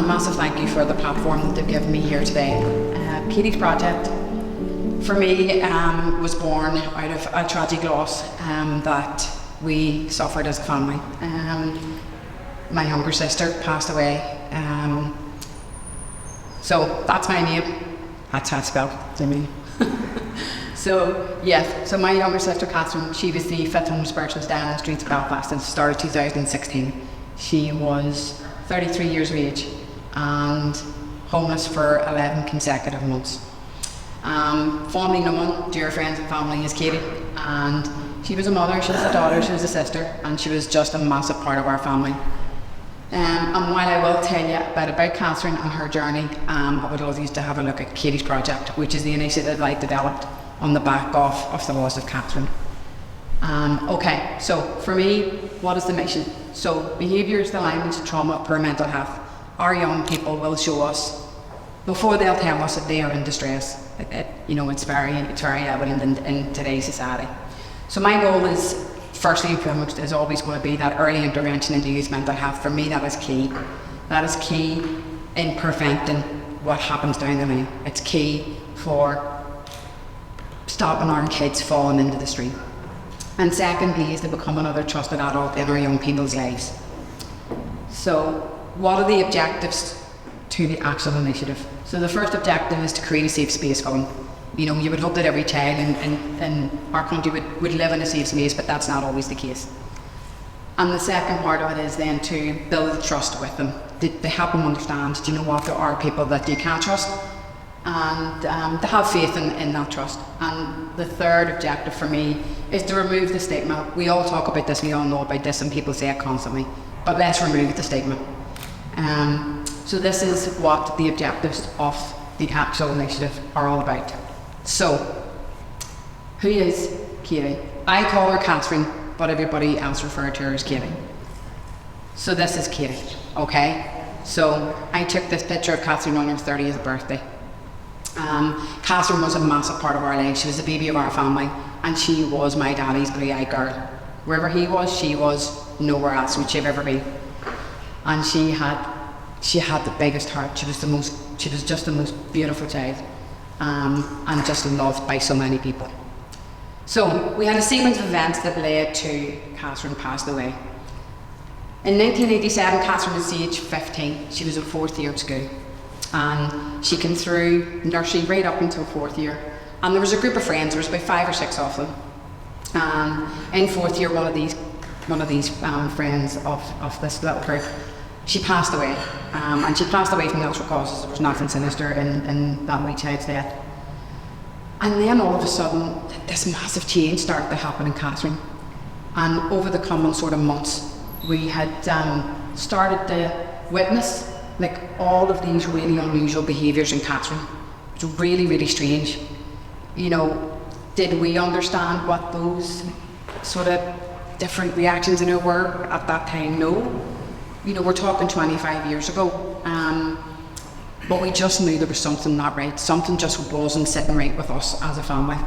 massive thank you for the platform that they've given me here today. Katie's project, for me, was born out of a tragic loss that we suffered as a family. My younger sister passed away. So that's my name. That's how it's spelled, I mean. So my younger sister Catherine, she was the 5th homeless person down in the streets of Belfast at the start of 2016. She was 33 years of age and homeless for 11 consecutive months. Fondly known, dear friends and family, as Katie, and she was a mother, she was a daughter, she was a sister, and she was just a massive part of our family. And while I will tell you about Catherine and her journey, I would love you to have a look at Katie's project, which is the initiative I developed on the back of the loss of Catherine. Okay, so for me, what is the mission? So behaviours, the language, trauma, poor mental health. Our young people will show us, before they'll tell us that they are in distress. It's very evident in today's society. So my goal is, firstly and foremost, is always going to be that early intervention into youth mental health. For me, that is key. That is key in preventing what happens down the line. It's key for stopping our kids falling into the street. And secondly is to become another trusted adult in our young people's lives. So what are the objectives to the actual initiative? So the first objective is to create a safe space for them. You would hope that every child in our country would live in a safe space, but that's not always the case. And the second part of it is then to build trust with them, to help them understand, there are people that you can trust, and to have faith in that trust. And the third objective for me is to remove the stigma. We all talk about this, we all know about this, and people say it constantly, but let's remove the stigma. So this is what the objectives of the actual initiative are all about. So, who is Katie? I call her Catherine, but everybody else referred to her as Katie. So this is Katie, okay? So I took this picture of Catherine on her 30th birthday. Catherine was a massive part of our life. She was the baby of our family, and she was my daddy's blue-eyed girl. Wherever he was, she was. Nowhere else would she have ever been. And she had the biggest heart. She was just the most beautiful child, and just loved by so many people. So we had a sequence of events that led to Catherine passed away. In 1987, Catherine was age 15. She was in 4th year of school, and she came through nursery right up until 4th year. And there was a group of friends. There was about 5 or 6 of them. In 4th year, one of these friends of this little group, she passed away, and she passed away from natural causes. There was nothing sinister in that wee child's death. And then all of a sudden, this massive change started to happen in Catherine. And over the coming sort of months, we had started to witness all of these really unusual behaviours in Catherine. It was really, really strange. Did we understand what those sort of different reactions in her were at that time? No. We're talking 25 years ago, but we just knew there was something not right. Something just wasn't sitting right with us as a family.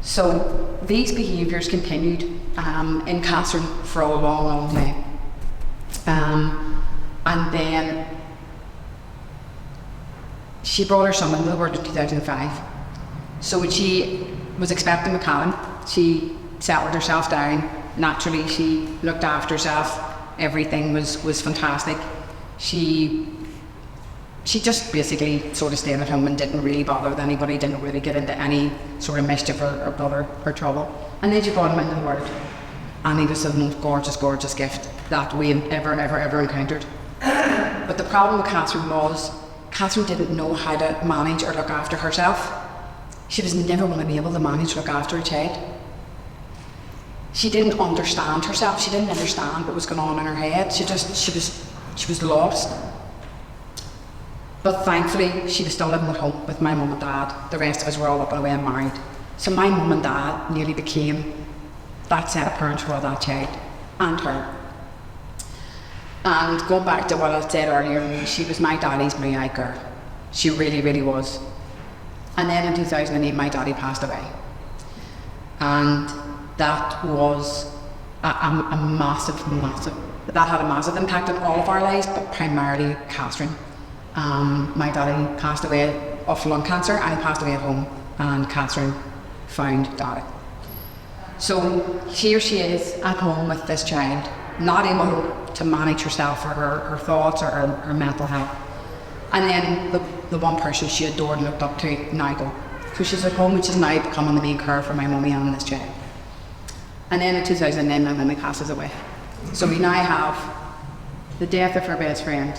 So these behaviours continued in Catherine for a long, long time. And then she brought her son into the world in 2005. So when she was expecting McCallum, she settled herself down. Naturally, she looked after herself. Everything was fantastic. She just basically sort of stayed at home and didn't really bother with anybody, didn't really get into any sort of mischief or bother or trouble. And then she brought him into the world. And he was the most gorgeous, gorgeous gift that we had ever encountered. But the problem with Catherine was, Catherine didn't know how to manage or look after herself. She was never going to be able to manage or look after a child. She didn't understand herself. She didn't understand what was going on in her head. She was lost. But thankfully, she was still living at home with my mum and dad. The rest of us were all up and away and married. So my mum and dad nearly became that set of parents for that child and her. And going back to what I said earlier, she was my daddy's blue-eyed girl. She really, really was. And then in 2008, my daddy passed away. And that was a massive, that had a massive impact on all of our lives, but primarily Catherine. My daddy passed away of lung cancer, and he passed away at home, and Catherine found daddy. So here she is at home with this child, not able to manage herself or her thoughts or her mental health. And then the one person she adored and looked up to now go. So she's at home, which is now becoming the main care for my mummy and this child. And then in 2009, my mummy passes away. So we now have the death of her best friend.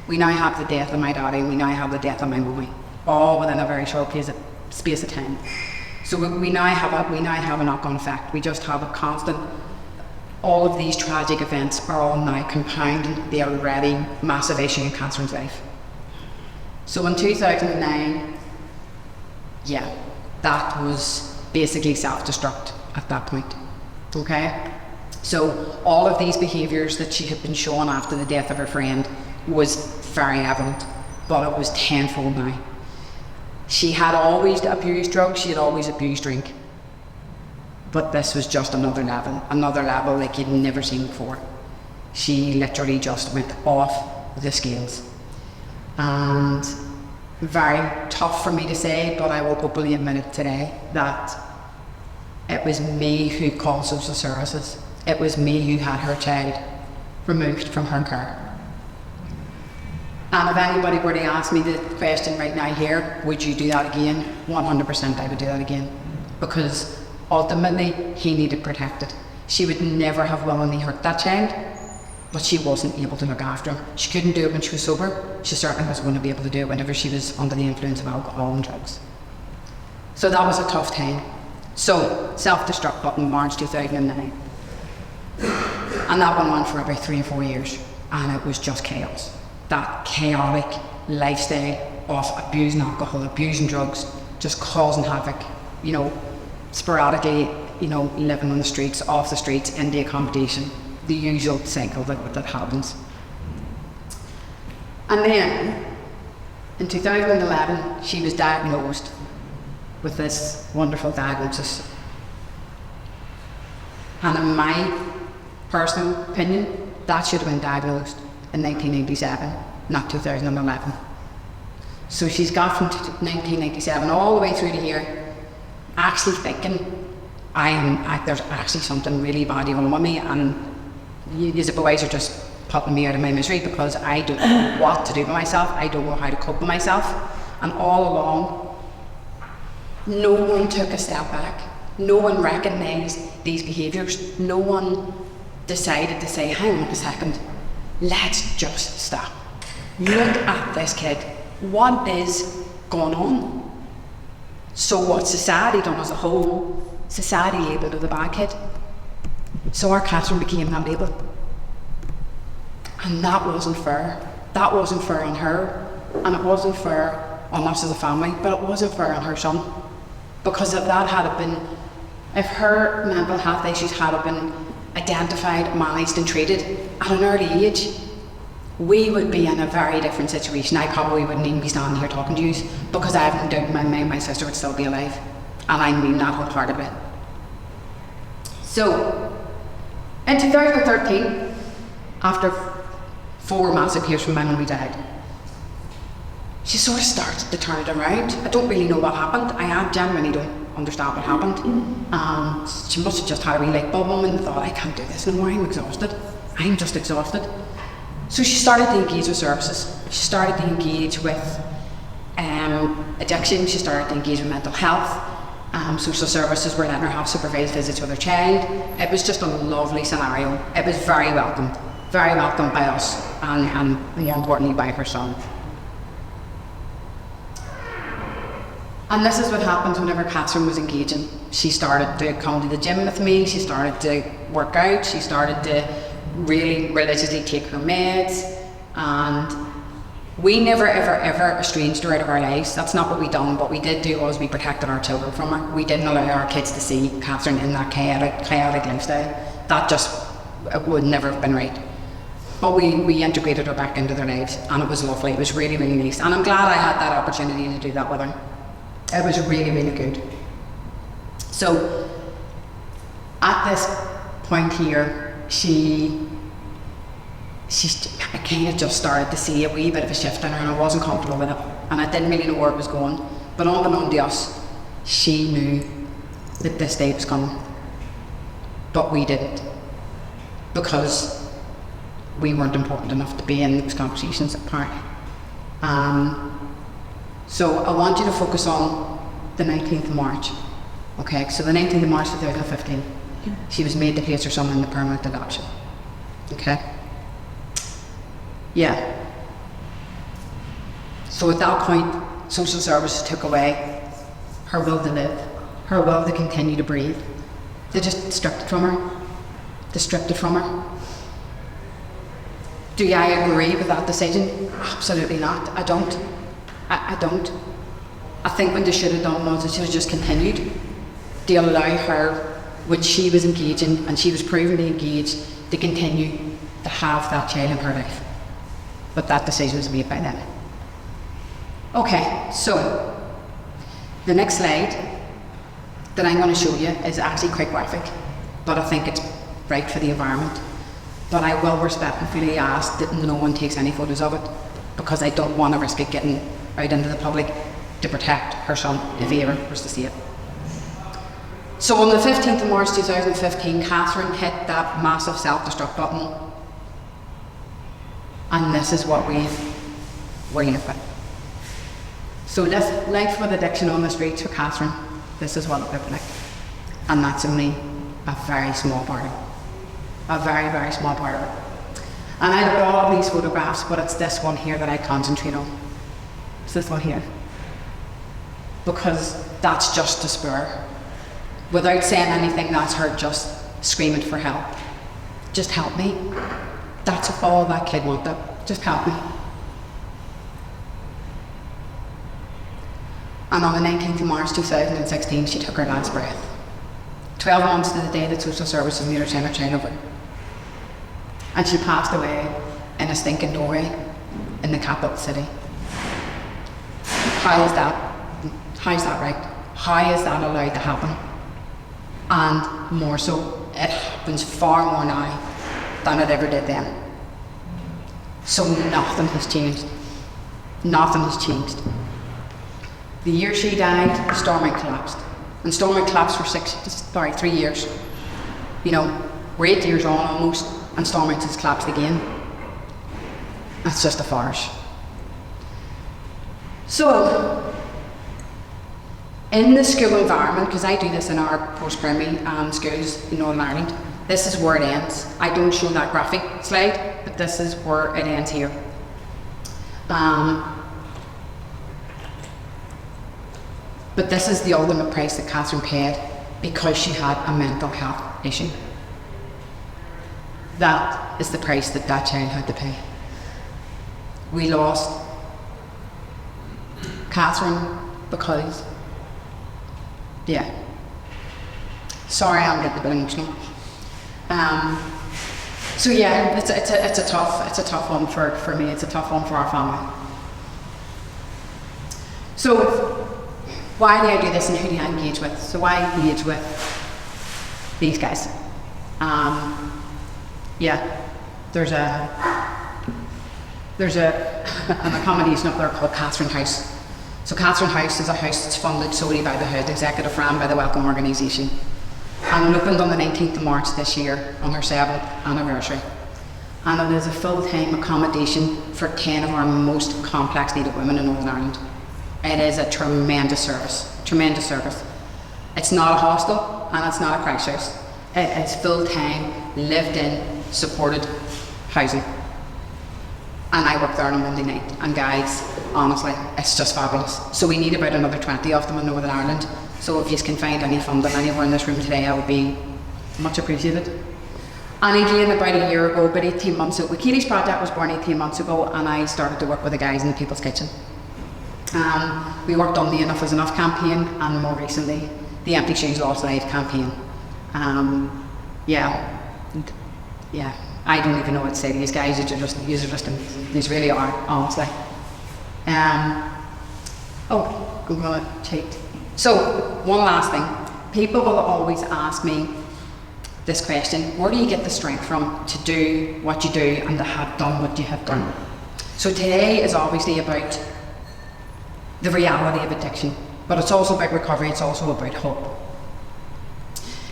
We now have the death of my daddy. We now have the death of my mummy, all within a very short space of time. So we now have a knock-on effect. We just have a constant. All of these tragic events are all now compounding the already massive issue in Catherine's life. So in 2009, yeah, that was basically self-destruct at that point. Okay? So all of these behaviours that she had been showing after the death of her friend was very evident, but it was tenfold now. She had always abused drugs, she had always abused drink. But this was just another level like you'd never seen before. She literally just went off the scales. And very tough for me to say, but I will openly admit it today, that it was me who called social services. It was me who had her child removed from her care. And if anybody were to ask me the question right now here, would you do that again? 100% I would do that again. Because ultimately, he needed protected. She would never have willingly hurt that child, but she wasn't able to look after him. She couldn't do it when she was sober. She certainly wasn't going to be able to do it whenever she was under the influence of alcohol and drugs. So that was a tough time. So, self-destruct button, March 2009. And that went on for about 3 or 4 years, and it was just chaos. That chaotic lifestyle of abusing alcohol, abusing drugs, just causing havoc, sporadically, living on the streets, off the streets, in the accommodation, the usual cycle that happens. And then, in 2011, she was diagnosed with this wonderful diagnosis. And in my personal opinion, that should have been diagnosed in 1987, not 2011. So she's got from 1997 all the way through to here, actually thinking, there's actually something really bad going on with me, and you as boys are just putting me out of my misery because I don't know what to do with myself, I don't know how to cope with myself. And all along, no one took a step back. No one recognised these behaviours. No one decided to say, hang on a second, let's just stop. Look at this kid. What is going on? So what society done as a whole, society labelled her the bad kid. So our Catherine became that label. And that wasn't fair. That wasn't fair on her, and it wasn't fair on us as a family, but it wasn't fair on her son. Because if that had been, if her mental health issues had been identified, managed and treated at an early age, we would be in a very different situation. I probably wouldn't even be standing here talking to you because I have no doubt in my mind my sister would still be alive. And I mean that wholeheartedly. So, in 2013, after 4 massive years from my mum died, she sort of started to turn it around. I don't really know what happened. I genuinely don't understand what happened. She must have just had a wee light bulb moment and thought, I can't do this anymore, I'm exhausted. I'm just exhausted. So she started to engage with services. She started to engage with addiction. She started to engage with mental health. Social services were letting her have supervised visits with her child. It was just a lovely scenario. It was very welcomed by us, and more importantly by her son. And this is what happens whenever Catherine was engaging. She started to come to the gym with me, she started to work out, she started to really religiously take her meds, and we never ever estranged her out of our lives. That's not what we done. What we did do was we protected our children from her. We didn't allow our kids to see Catherine in that chaotic lifestyle. That just would never have been right. But we integrated her back into their lives, and it was lovely. It was really, really nice. And I'm glad I had that opportunity to do that with her. It was really, really good. So, at this point here, I kind of just started to see a wee bit of a shift in her, and I wasn't comfortable with it, and I didn't really know where it was going. But unbeknown to us, she knew that this day was coming, but we didn't, because we weren't important enough to be in those conversations apparently. So I want you to focus on the 19th of March. Okay, so the 19th of March 2015, she was made to place her son in the permanent adoption. Okay? Yeah. So at that point, social services took away her will to live, her will to continue to breathe. They just stripped it from her. They stripped it from her. Do I agree with that decision? Absolutely not. I don't. I don't. I think what they should have done was they should have just continued to allow her, which she was engaging, and she was provingly engaged, to continue to have that child in her life. But that decision was made by them. Okay, so the next slide that I'm going to show you is actually quite graphic, but I think it's right for the environment. But I will respectfully ask that no one takes any photos of it, because I don't want to risk it getting out into the public to protect her son if he ever was to see it. So on the 15th of March 2015, Catherine hit that massive self-destruct button. And this is what we're left with. So this life with addiction on the streets for Catherine, this is what it looked like. And that's only a very small part of it. A very, very small part of it. And I look at all of these photographs, but it's this one here that I concentrate on. It's this one here. Because that's just despair. Without saying anything, that's her just screaming for help. Just help me. That's all that kid wanted. Just help me. And on the 19th of March 2016, she took her last breath. 12 months to the day that social services made her send her child over. And she passed away in a stinking doorway in the capital city. How is that? How is that right? How is that allowed to happen? And more so, it happens far more now than it ever did then. So nothing has changed. Nothing has changed. The year she died, Stormont collapsed. And Stormont collapsed for 3 years. You know, we're 8 years on almost, and Stormont has collapsed again. That's just a farce. So, in the school environment, because I do this in our post-primary schools in Northern Ireland, this is where it ends. I don't show that graphic slide, but this is where it ends here. But this is the ultimate price that Catherine paid because she had a mental health issue. That is the price that that child had to pay. We lost Catherine because, yeah. Sorry, I'm getting a bit emotional. So yeah, it's a tough one for me. It's a tough one for our family. So why do I do this and who do I engage with? So I engage with these guys. Yeah, there's an accommodation up there called Catherine House. So Catherine House is a house that's funded solely by the Hood, executive ran by the Welcome Organisation. And it opened on the 19th of March this year, on her 7th anniversary. And it is a full-time accommodation for 10 of our most complex needed women in Northern Ireland. It is a tremendous service, tremendous service. It's not a hostel and it's not a crash house. It's full-time, lived-in, supported housing. And I work there on a Monday night. And guys, honestly, it's just fabulous. So we need about another 20 of them in Northern Ireland. So if you can find any funding anywhere in this room today, I would be much appreciated. And again, about a year ago, about 18 months ago, Katie's project was born 18 months ago, and I started to work with the guys in the People's Kitchen. We worked on the Enough is Enough campaign, and more recently, the Empty Shoes Lost Life campaign. Yeah, I don't even know what to say to these guys. These really are, honestly. Oh, I'm gonna cheat. So, one last thing. People will always ask me, this question: where do you get the strength from to do what you do and to have done what you have done? So today is obviously about the reality of addiction, but it's also about recovery, it's also about hope.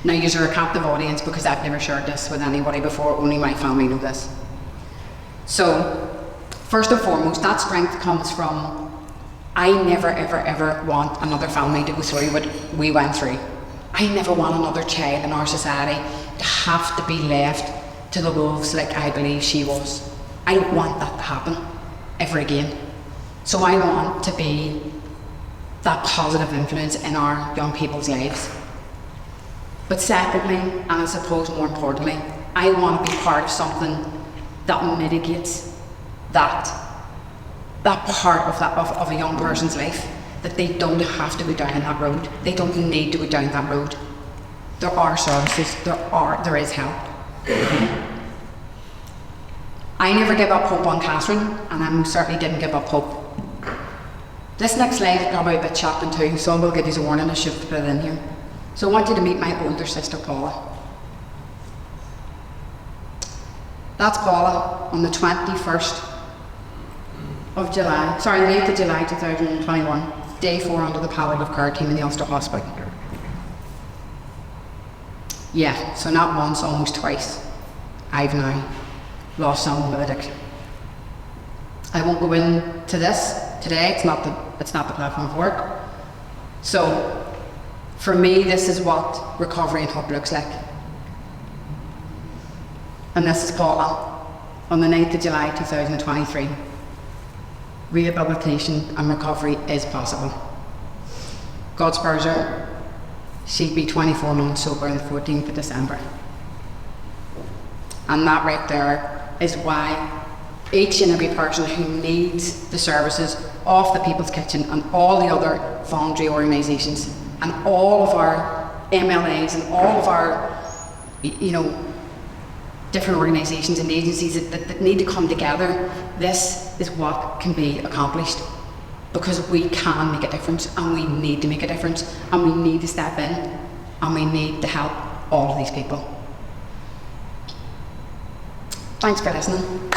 Now, you're a captive audience because I've never shared this with anybody before, only my family know this. So, first and foremost, that strength comes from, I never ever ever want another family to go through what we went through. I never want another child in our society to have to be left to the wolves like I believe she was. I don't want that to happen ever again. So I want to be that positive influence in our young people's lives. But secondly, and I suppose more importantly, I want to be part of something that mitigates that part of a young person's life, that they don't have to go down that road. They don't need to go down that road. There are services, there is help. I never give up hope on Catherine, and I certainly didn't give up hope. This next slide is probably a bit shocking too, so I will give you a warning, I should put it in here. So I want you to meet my older sister Paula. That's Paula on the 21st of July, sorry, the 8th of July 2021, day 4 under the palliative care team in the Ulster Hospital. Yeah, so not once, almost twice, I've now lost someone with addiction. I won't go into this today, it's not the platform of work. So, for me, this is what recovery and hope looks like. And this is Paula on the 9th of July 2023. Rehabilitation and recovery is possible. God spurs her. She'd be 24 months sober on the 14th of December. And that right there is why each and every person who needs the services of the People's Kitchen and all the other voluntary organisations and all of our MLAs and all of our, different organisations and agencies that need to come together, this is what can be accomplished. Because we can make a difference, and we need to make a difference, and we need to step in, and we need to help all of these people. Thanks for listening.